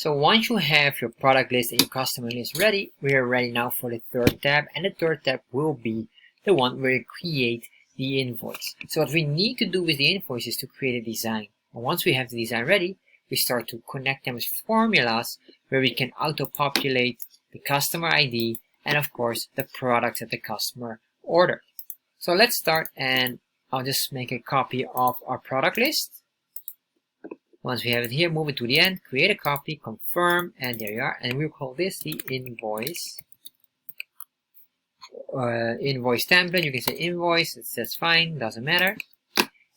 So once you have your product list and your customer list ready, we are ready now for the third tab, and the third tab will be the one where you create the invoice. So what we need to do with the invoice is to create a design. And once we have the design ready, we start to connect them with formulas where we can auto-populate the customer ID and of course the products that the customer ordered. So let's start, and I'll just make a copy of our product list. Once we have it here, move it to the end, create a copy, confirm, and there you are. And we'll call this the invoice. Invoice template. You can say invoice, that's fine, doesn't matter.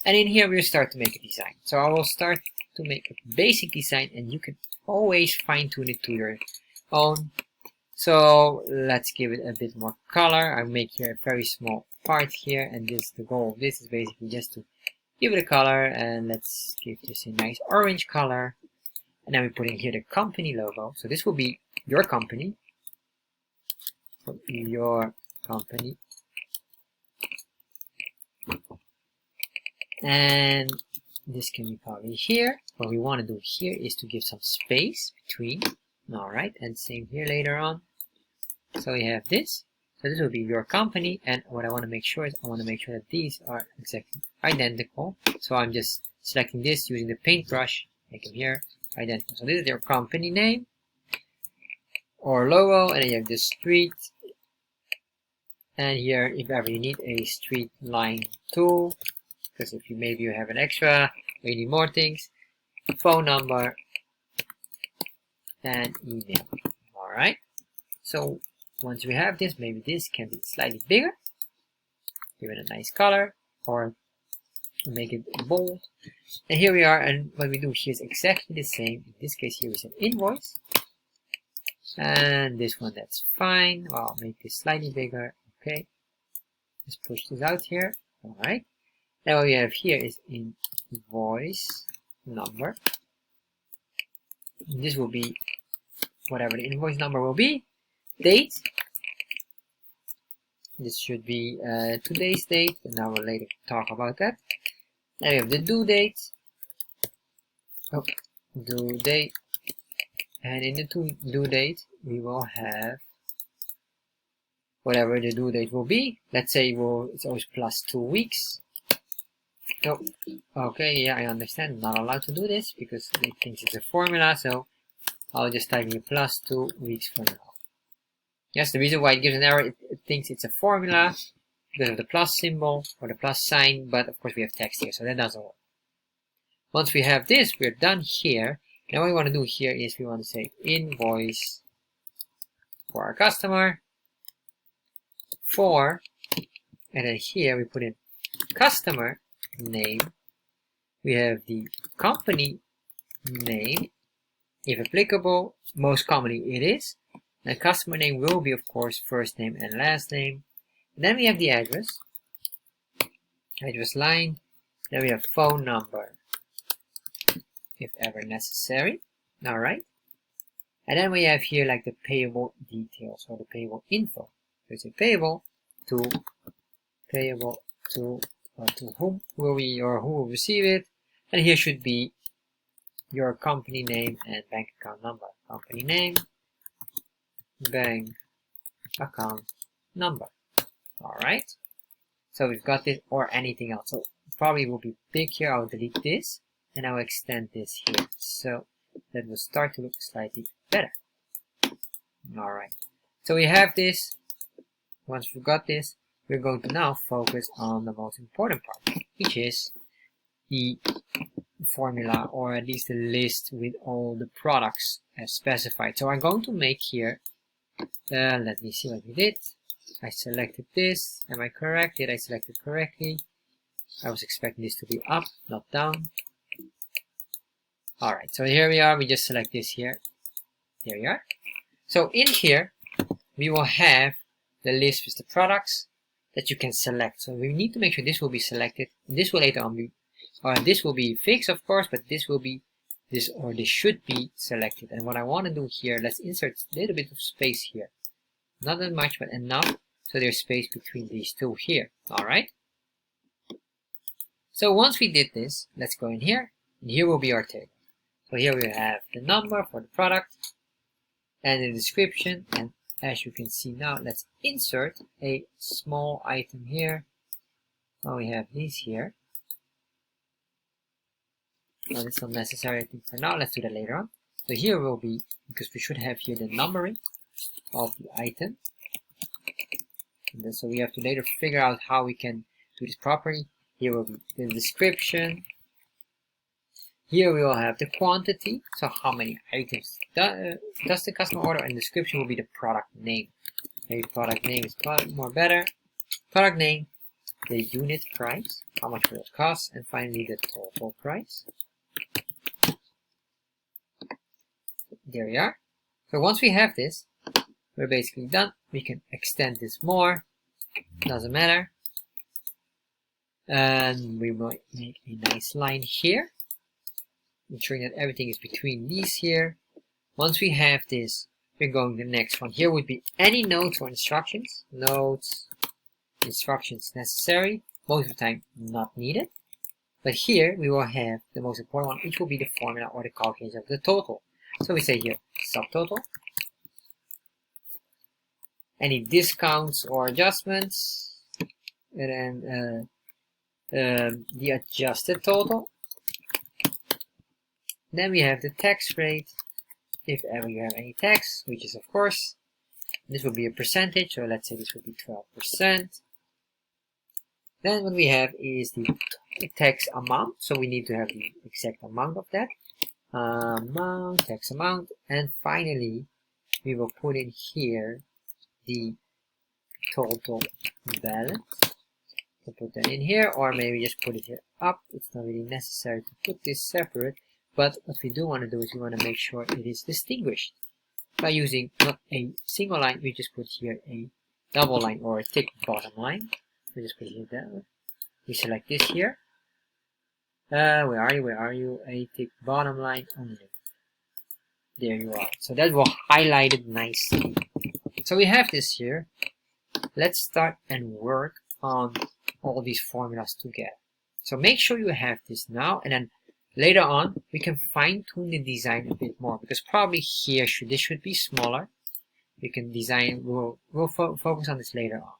And in here we'll start to make a design. So I will start to make a basic design, and you can always fine tune it to your own. So let's give it a bit more color. I'll make here a very small part here, and this, the goal of this is basically just to give it a color, and let's give this a nice orange color. And then we put in here the company logo. So this will be your company. Your company. And this can be probably here. What we want to do here is to give some space between. Alright, and same here later on. So we have this. So this will be your company, and what I want to make sure is I want to make sure that these are exactly identical. So I'm just selecting this using the paintbrush, make them here identical. So this is your company name or logo, and then you have the street. And here, if ever you need a street line tool, because if you maybe you have an extra, or you need more things, phone number and email. Alright, so once we have this, maybe this can be slightly bigger, give it a nice color, or make it bold. And here we are, and what we do here is exactly the same. In this case here we said invoice, and this one, that's fine. I'll make this slightly bigger. Okay, let's push this out here. Alright, now what we have here is invoice number. This will be whatever the invoice number will be. Date. This should be today's date, and I will later talk about that. Then we have the due date. Oh, due date. And in the due date, we will have whatever the due date will be. Let's say it's always plus 2 weeks. Oh, okay, yeah, I understand. I'm not allowed to do this because it thinks it's a formula, so I'll just type in plus 2 weeks for now. Yes, the reason why it gives an error, it thinks it's a formula because of the plus symbol or the plus sign, but of course we have text here, so that doesn't work. Once we have this, we're done here. Now what we want to do here is we want to say invoice for our customer for, and then here we put in customer name. We have the company name, if applicable, most commonly it is. The customer name will be, of course, first name and last name. And then we have the address line. Then we have phone number, if ever necessary. Alright. And then we have here like the payable details or the payable info. So it's a payable to whom will we or who will receive it. And here should be your company name and bank account number. Company name, bank account number. Alright, so we've got this, or anything else. So probably will be big here. I'll delete this and I'll extend this here, so that will start to look slightly better. Alright, so we have this. Once we've got this, we're going to now focus on the most important part, which is the formula, or at least the list with all the products as specified. So I'm going to make here, let me see what we did. I selected this. Am I correct? Did I select it correctly? I was expecting this to be up, not down. Alright, so here we are. We just select this here. There we are. So in here, we will have the list with the products that you can select. So we need to make sure this will be selected. This will later on be, or this will be fixed, of course, but this will be this, or this should be selected. And what I want to do here, let's insert a little bit of space here. Not that much, but enough so there's space between these two here. Alright. So once we did this, let's go in here, and here will be our table. So here we have the number for the product and the description. And as you can see now, let's insert a small item here. Now we have these here. Well, it's not necessary, I think, for now. Let's do that later on. So here will be, because we should have here the numbering of the item. And then, so we have to later figure out how we can do this properly. Here will be the description. Here we will have the quantity, so how many items does the customer order, and the description will be the product name. Maybe product name is more better. Product name, the unit price, how much will it cost, and finally the total price. There we are. So once we have this, we're basically done. We can extend this more, doesn't matter. And we might make a nice line here, ensuring that everything is between these here. Once we have this, we're going to the next one. Here would be any notes or instructions. Notes, instructions necessary, most of the time not needed. But here we will have the most important one, which will be the formula or the calculation of the total. So we say here subtotal. Any discounts or adjustments, and then the adjusted total. Then we have the tax rate, if ever you have any tax, which is of course, this will be a percentage, so let's say this will be 12%. Then what we have is the tax amount, so we need to have the exact amount of that. Tax amount, and finally we will put in here the total balance. So put that in here, or maybe just put it here up. It's not really necessary to put this separate, but what we do want to do is we want to make sure it is distinguished by using not a single line. We just put here a double line or a thick bottom line. We just put it here that way. We select this here. Where are you? Where are you? A thick bottom line only. There you are. So that will highlight it nicely. So we have this here. Let's start and work on all these formulas together. So make sure you have this now, and then later on we can fine-tune the design a bit more, because probably here this should be smaller. We can design. We'll focus on this later on.